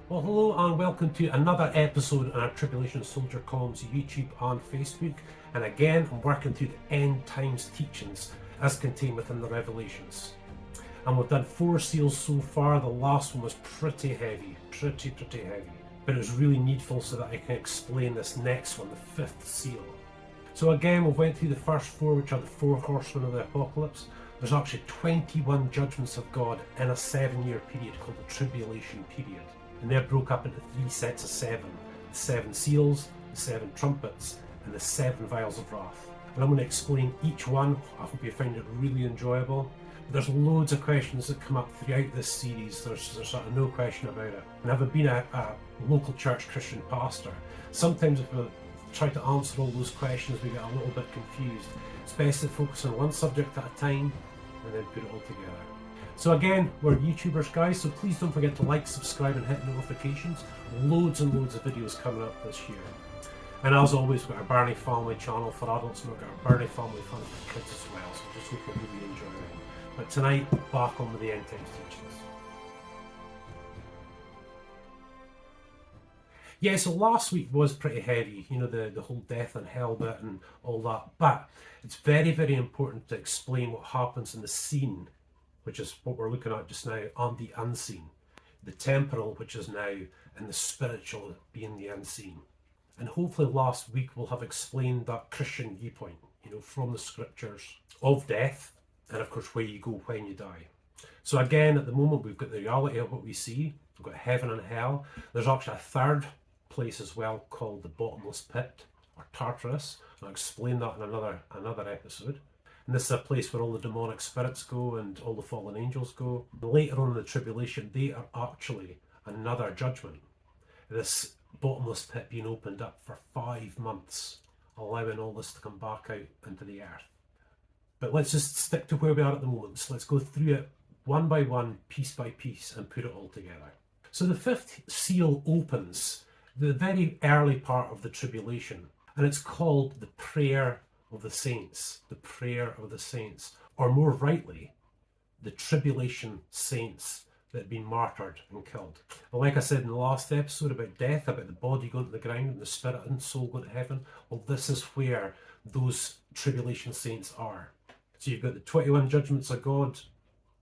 Well, hello and welcome to another episode on our Tribulation Soldier COMS YouTube and Facebook. And again, I'm working through the end times teachings as contained within the Revelations. And we've done 4 seals so far. The last one was pretty heavy, pretty heavy. But it was really needful so that I can explain this next one, the 5th seal. So again, we went through the first 4, which are the 4 horsemen of the apocalypse. There's actually 21 judgments of God in a 7-year period called the tribulation period. And they're broke up into 3 sets of 7. The 7 seals, the 7 trumpets, and the 7 vials of wrath. And I'm going to explain each one. I hope you find it really enjoyable. There's loads of questions that come up throughout this series. There's sort of no question about it. And having been a local church Christian pastor, sometimes if we try to answer all those questions, we get a little bit confused. It's best to focus on one subject at a time and then put it all together. So again, we're YouTubers, guys, so please don't forget to like, subscribe and hit notifications. Loads and loads of videos coming up this year. And as always, we've got our Birnie Family channel for adults and we've got our Birnie Family Fun for kids as well, so just hope you really enjoy them. But tonight, back on with the end times teachings. Yeah, so last week was pretty heavy, you know, the whole death and hell bit and all that. But it's very, very important to explain what happens in the scene, which is what we're looking at just now, and the unseen. The temporal, which is now, and the spiritual being the unseen. And hopefully last week we'll have explained that Christian viewpoint, you know, from the scriptures of death, and of course where you go when you die. So again, at the moment we've got the reality of what we see. We've got heaven and hell. There's actually a third place as well called the bottomless pit, or Tartarus. I'll explain that in another episode. And this is a place where all the demonic spirits go and all the fallen angels go. Later on in the tribulation, they are actually another judgment. This bottomless pit being opened up for 5 months, allowing all this to come back out into the earth. But let's just stick to where we are at the moment. So let's go through it one by one, piece by piece, and put it all together. So the 5th seal opens the very early part of the tribulation, and it's called the prayer of the saints, the prayer of the saints, or more rightly, the tribulation saints that have been martyred and killed. Well, like I said in the last episode about death, about the body going to the ground and the spirit and soul going to heaven, well, this is where those tribulation saints are. So you've got the 21 judgments of God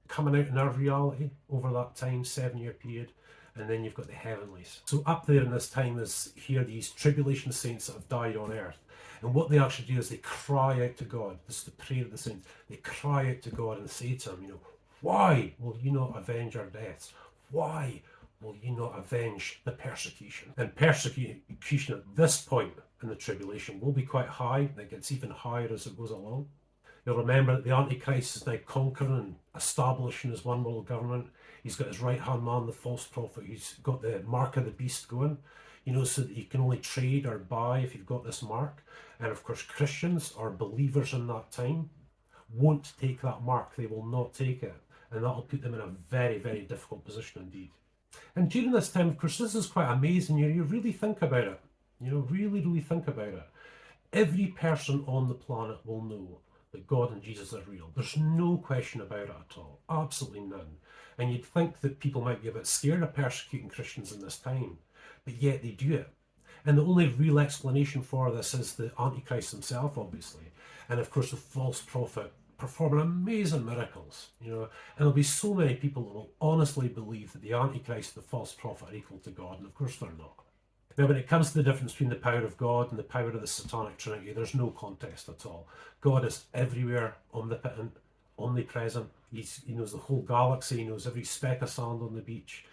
coming out in our reality over that time, 7-year period, and then you've got the heavenlies. So up there in this time is here these tribulation saints that have died on earth. And what they actually do is they cry out to God. This is the prayer of the saints. They cry out to God and say to him, you know, why will you not avenge our deaths? Why will you not avenge the persecution? And persecution at this point in the tribulation will be quite high. It gets even higher as it goes along. You'll remember that the Antichrist is now conquering and establishing his one world government. He's got his right-hand man, the false prophet. He's got the mark of the beast going, you know, so that you can only trade or buy if you've got this mark. And of course, Christians or believers in that time won't take that mark. They will not take it. And that'll put them in a very, very difficult position indeed. And during this time, of course, this is quite amazing. You really think about it. You know, really think about it. Every person on the planet will know that God and Jesus are real. There's no question about it at all. Absolutely none. And you'd think that people might be a bit scared of persecuting Christians in this time, but yet they do it. And the only real explanation for this is the Antichrist himself, obviously. And of course, the false prophet performing amazing miracles, you know. And there'll be so many people that will honestly believe that the Antichrist and the false prophet are equal to God, and of course they're not. Now, when it comes to the difference between the power of God and the power of the satanic trinity, there's no contest at all. God is everywhere, omnipotent, omnipresent. He knows the whole galaxy. He knows every speck of sand on the beach.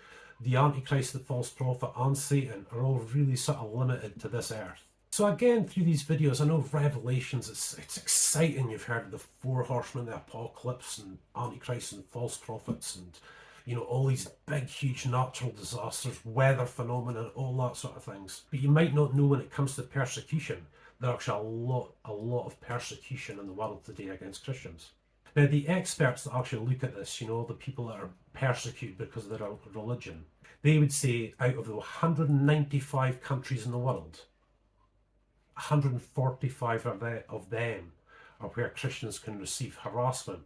The Antichrist, the false prophet, and Satan are all really sort of limited to this earth. So again, through these videos, I know Revelations, it's exciting. You've heard of the 4 horsemen, the apocalypse, and Antichrist and false prophets, and you know, all these big, huge natural disasters, weather phenomena, all that sort of things. But you might not know when it comes to persecution, there's actually a lot of persecution in the world today against Christians. Now, the experts that actually look at this, you know, the people that are persecuted because of their religion, they would say out of the 195 countries in the world, 145 of them are where Christians can receive harassment,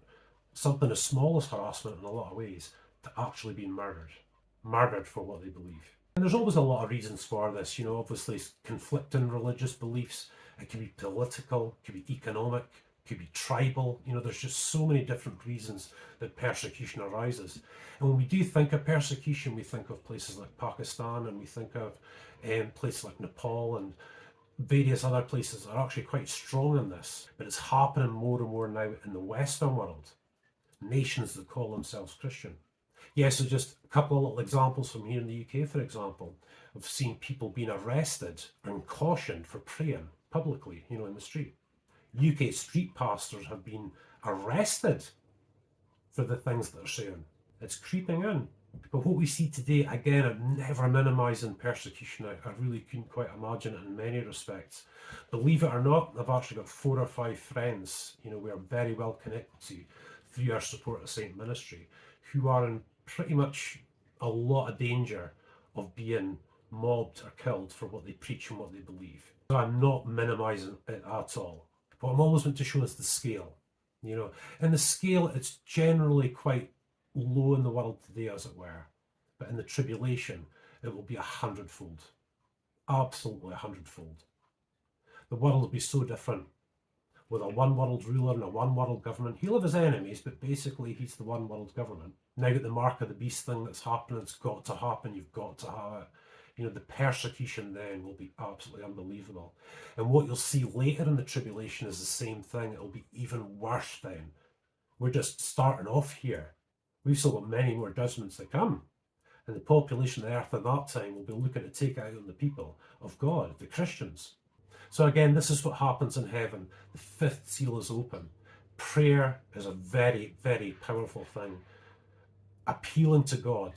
something as small as harassment in a lot of ways, to actually being murdered for what they believe. And there's always a lot of reasons for this, obviously conflicting religious beliefs. It can be political, it can be economic, it can be tribal. There's just so many different reasons that persecution arises. And when we do think of persecution, we think of places like Pakistan, and we think of places like Nepal and various other places that are actually quite strong in this. But it's happening more and more now in the Western world. Nations that call themselves Christian. So just a couple of little examples from here in the UK, for example. I've seen people being arrested and cautioned for praying publicly, in the street. UK street pastors have been arrested for the things that they're saying. It's creeping in. But what we see today, again, I'm never minimising persecution. I really couldn't quite imagine it in many respects. Believe it or not, I've actually got 4 or 5 friends, we are very well connected to through our Support a Saint ministry, who are in pretty much a lot of danger of being mobbed or killed for what they preach and what they believe. So I'm not minimising it at all. But I'm always meant to show us the scale. In the scale, it's generally quite low in the world today, as it were. But in the tribulation, it will be 100-fold. Absolutely 100-fold. The world will be so different. With a one world ruler and a one world government. He'll have his enemies, but basically he's the one world government. Now that the mark of the beast thing that's happening, it's got to happen, you've got to have it. The persecution then will be absolutely unbelievable. And what you'll see later in the tribulation is the same thing. It'll be even worse then. We're just starting off here. We've still got many more judgments to come. And the population of the earth at that time will be looking to take out on the people of God, the Christians. So again, this is what happens in heaven. The 5th seal is open. Prayer is a very, very powerful thing. Appealing to God,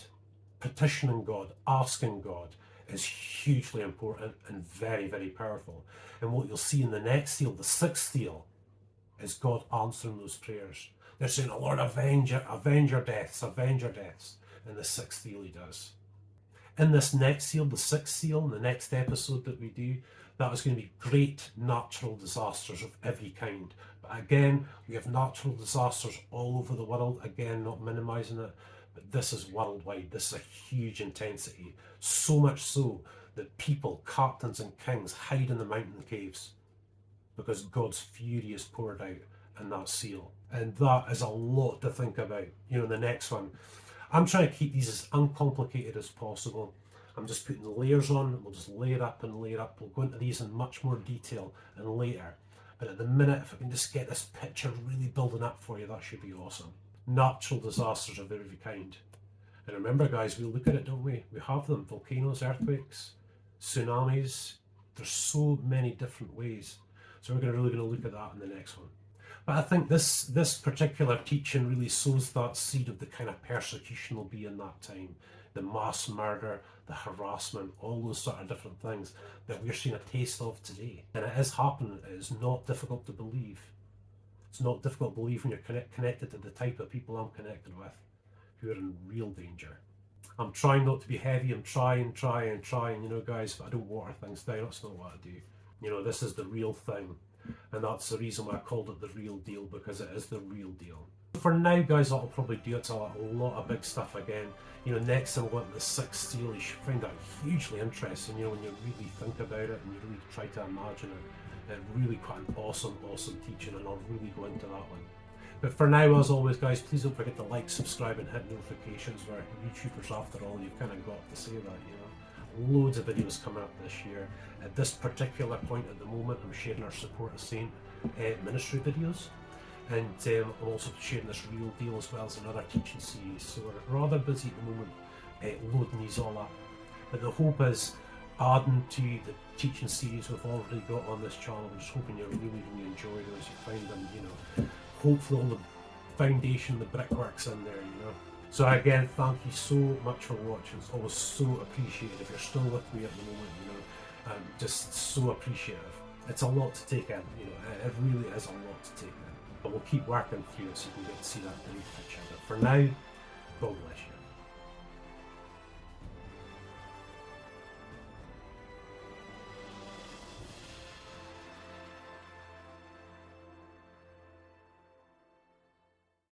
petitioning God, asking God is hugely important and very, very powerful. And what you'll see in the next seal, the 6th seal, is God answering those prayers. They're saying, "Oh Lord, avenge our deaths, avenge our deaths." And the 6th seal he does. In this next seal, the 6th seal, in the next episode that we do, that is going to be great natural disasters of every kind. But again, we have natural disasters all over the world. Again, not minimising it, but this is worldwide. This is a huge intensity. So much so that people, captains and kings, hide in the mountain caves because God's fury is poured out in that seal. And that is a lot to think about. The next one. I'm trying to keep these as uncomplicated as possible. I'm just putting the layers on. We'll just layer up and layer up. We'll go into these in much more detail and later. But at the minute, if I can just get this picture really building up for you, that should be awesome. Natural disasters of every kind. And remember, guys, we look at it, don't we? We have them. Volcanoes, earthquakes, tsunamis. There's so many different ways. So we're really going to look at that in the next one. But I think this particular teaching really sows that seed of the kind of persecution will be in that time. The mass murder, the harassment, all those sort of different things that we're seeing a taste of today. And it is happening. It is not difficult to believe. It's not difficult to believe when you're connected to the type of people I'm connected with who are in real danger. I'm trying not to be heavy. I'm trying, guys, but I don't water things down. That's not what I do. This is the real thing. And that's the reason why I called it the real deal, because it is the real deal. For now, guys, that'll probably do it. It's a lot of big stuff again. Next time we'll go into the 6th seal. You should find that hugely interesting, when you really think about it and you really try to imagine it. It's really quite an awesome teaching, and I'll really go into that one. But for now, as always, guys, please don't forget to like, subscribe, and hit notifications. We're YouTubers after all. You've kind of got to say that, Loads of videos coming up this year. At this particular point at the moment, I'm sharing our Support a Saint ministry videos, and I'm also sharing this real deal as well as another teaching series. So we're rather busy at the moment loading these all up. But the hope is adding to the teaching series we've already got on this channel. I'm just hoping you really enjoy those. You find them, hopefully all the foundation, the brickwork's in there, So again, thank you so much for watching. It's always so appreciated. If you're still with me at the moment, I'm just so appreciative. It's a lot to take in, it really is a lot to take in. But we'll keep working through it so you can get to see that big picture. But for now, God bless you.